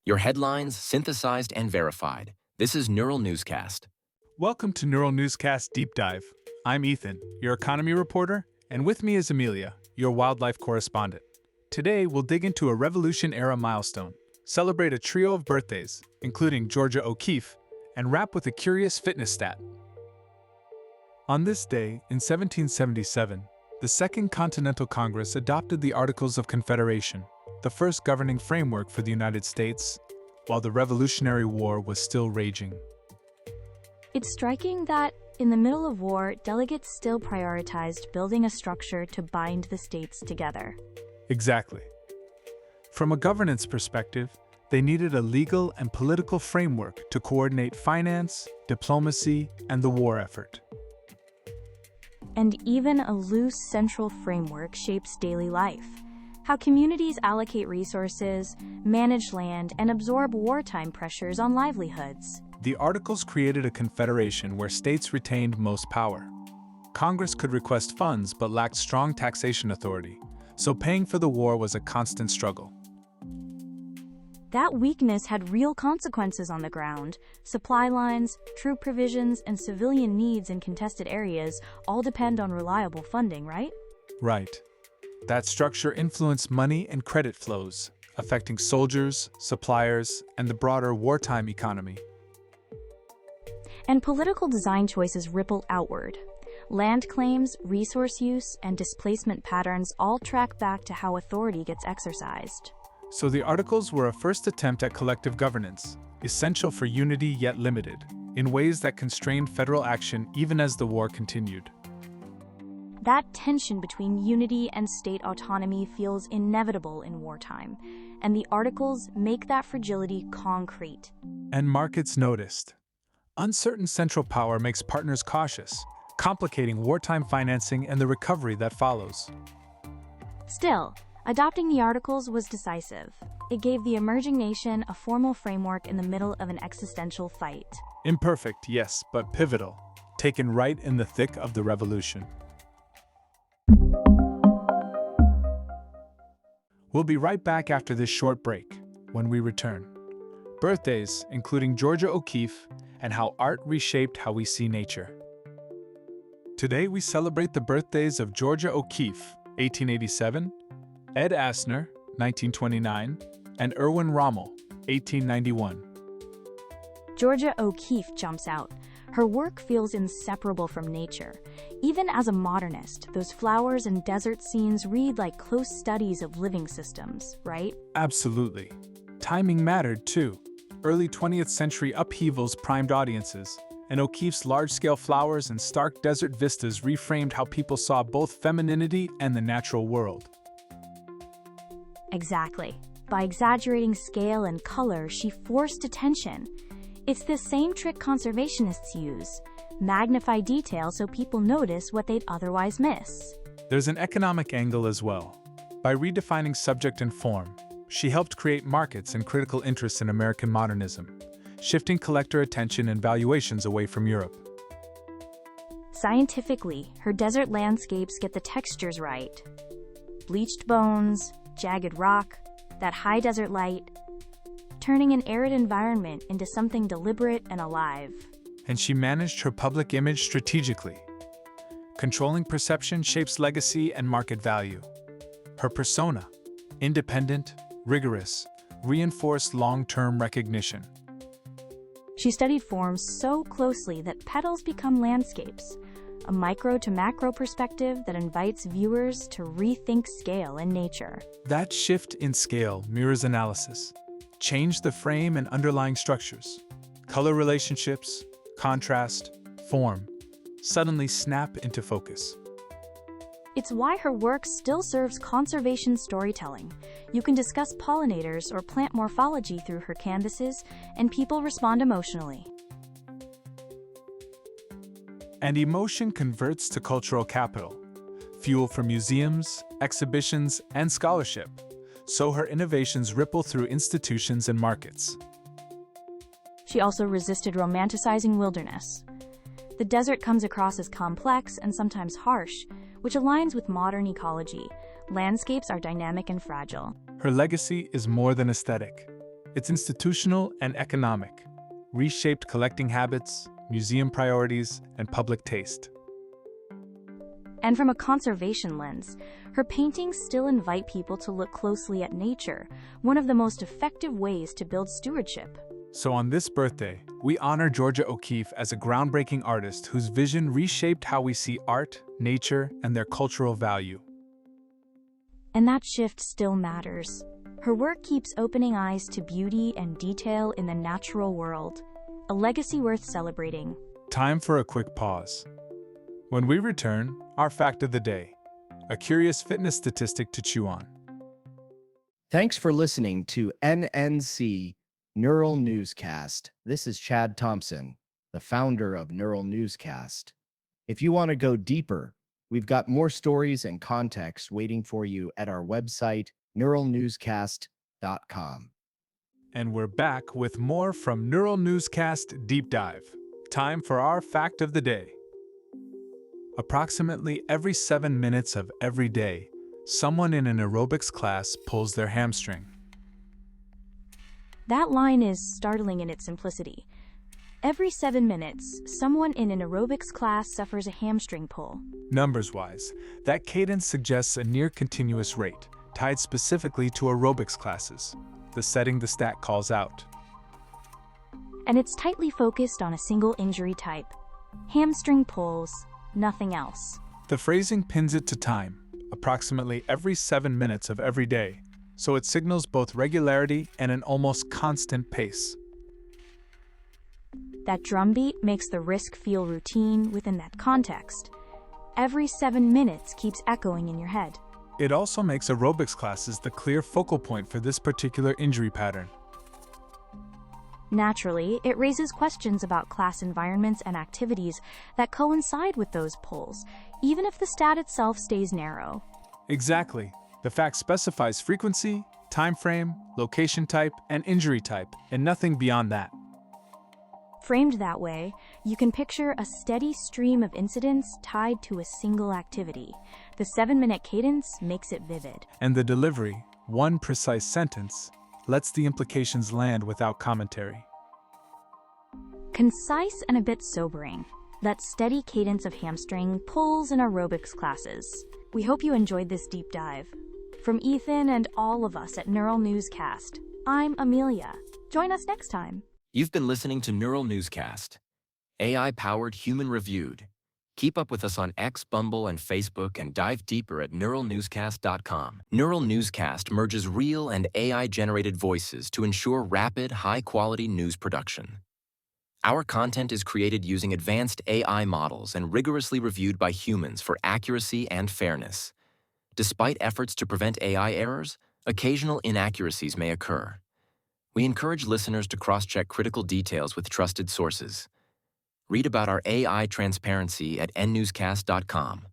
Your headlines synthesized and verified. This is Neural Newscast. Welcome to Neural Newscast Deep Dive. I'm Ethan, your economy reporter, and with me is Amelia, your wildlife correspondent. Today, we'll dig into a Revolution-era milestone, celebrate a trio of birthdays, including Georgia O'Keeffe, and wrap with a curious fitness stat. On this day, in 1777, the Second Continental Congress adopted the Articles of Confederation, the first governing framework for the United States, while the Revolutionary War was still raging. It's striking that, in the middle of war, delegates still prioritized building a structure to bind the states together. Exactly. From a governance perspective, they needed a legal and political framework to coordinate finance, diplomacy, and the war effort. And even a loose central framework shapes daily life. How communities allocate resources, manage land, and absorb wartime pressures on livelihoods. The Articles created a confederation where states retained most power. Congress could request funds but lacked strong taxation authority, so paying for the war was a constant struggle. That weakness had real consequences on the ground. Supply lines, troop provisions, and civilian needs in contested areas all depend on reliable funding, right? Right. That structure influenced money and credit flows, affecting soldiers, suppliers, and the broader wartime economy. And political design choices ripple outward. Land claims, resource use, and displacement patterns all track back to how authority gets exercised. So the Articles were a first attempt at collective governance, essential for unity yet limited, in ways that constrained federal action even as the war continued. That tension between unity and state autonomy feels inevitable in wartime, and the Articles make that fragility concrete. And markets noticed. Uncertain central power makes partners cautious, complicating wartime financing and the recovery that follows. Still, adopting the Articles was decisive. It gave the emerging nation a formal framework in the middle of an existential fight. Imperfect, yes, but pivotal, taken right in the thick of the revolution. We'll be right back after this short break, when we return. Birthdays, including Georgia O'Keeffe, and how art reshaped how we see nature. Today we celebrate the birthdays of Georgia O'Keeffe, 1887, Ed Asner, 1929, and Erwin Rommel, 1891. Georgia O'Keeffe jumps out. Her work feels inseparable from nature. Even as a modernist, those flowers and desert scenes read like close studies of living systems, right? Absolutely. Timing mattered, too. Early 20th century upheavals primed audiences, and O'Keeffe's large-scale flowers and stark desert vistas reframed how people saw both femininity and the natural world. Exactly. By exaggerating scale and color, she forced attention. It's the same trick conservationists use. Magnify detail so people notice what they'd otherwise miss. There's an economic angle as well. By redefining subject and form, she helped create markets and critical interests in American modernism, shifting collector attention and valuations away from Europe. Scientifically, her desert landscapes get the textures right. Bleached bones, jagged rock, that high desert light, turning an arid environment into something deliberate and alive. And she managed her public image strategically. Controlling perception shapes legacy and market value. Her persona, independent, rigorous, reinforced long-term recognition. She studied forms so closely that petals become landscapes, a micro to macro perspective that invites viewers to rethink scale in nature. That shift in scale mirrors analysis. Change the frame and underlying structures. Color relationships, contrast, form, suddenly snap into focus. It's why her work still serves conservation storytelling. You can discuss pollinators or plant morphology through her canvases, and people respond emotionally. And emotion converts to cultural capital, fuel for museums, exhibitions, and scholarship. So her innovations ripple through institutions and markets. She also resisted romanticizing wilderness. The desert comes across as complex and sometimes harsh, which aligns with modern ecology. Landscapes are dynamic and fragile. Her legacy is more than aesthetic. It's institutional and economic, reshaped collecting habits, museum priorities, and public taste. And from a conservation lens, her paintings still invite people to look closely at nature, one of the most effective ways to build stewardship. So on this birthday, we honor Georgia O'Keeffe as a groundbreaking artist whose vision reshaped how we see art, nature, and their cultural value. And that shift still matters. Her work keeps opening eyes to beauty and detail in the natural world, a legacy worth celebrating. Time for a quick pause. When we return, our fact of the day, a curious fitness statistic to chew on. Thanks for listening to NNC Neural Newscast. This is Chad Thompson, the founder of Neural Newscast. If you want to go deeper, we've got more stories and context waiting for you at our website, neuralnewscast.com. And we're back with more from Neural Newscast Deep Dive. Time for our fact of the day. Approximately every 7 minutes of every day, someone in an aerobics class pulls their hamstring. That line is startling in its simplicity. Every 7 minutes, someone in an aerobics class suffers a hamstring pull. Numbers-wise, that cadence suggests a near-continuous rate, tied specifically to aerobics classes, the setting the stat calls out. And it's tightly focused on a single injury type. Hamstring pulls, nothing else. The phrasing pins it to time, approximately every 7 minutes of every day, so it signals both regularity and an almost constant pace. That drumbeat makes the risk feel routine within that context. Every 7 minutes keeps echoing in your head. It also makes aerobics classes the clear focal point for this particular injury pattern. Naturally, it raises questions about class environments and activities that coincide with those pulls, even if the stat itself stays narrow. Exactly. The fact specifies frequency, time frame, location type, and injury type, and nothing beyond that. Framed that way, you can picture a steady stream of incidents tied to a single activity. The 7-minute cadence makes it vivid. And the delivery, one precise sentence, lets the implications land without commentary. Concise and a bit sobering. That steady cadence of hamstring pulls in aerobics classes. We hope you enjoyed this deep dive. From Ethan and all of us at Neural Newscast, I'm Amelia. Join us next time. You've been listening to Neural Newscast, AI-powered, human-reviewed. Keep up with us on X, Bumble, and Facebook, and dive deeper at neuralnewscast.com. Neural Newscast merges real and AI-generated voices to ensure rapid, high-quality news production. Our content is created using advanced AI models and rigorously reviewed by humans for accuracy and fairness. Despite efforts to prevent AI errors, occasional inaccuracies may occur. We encourage listeners to cross-check critical details with trusted sources. Read about our AI transparency at nnewscast.com.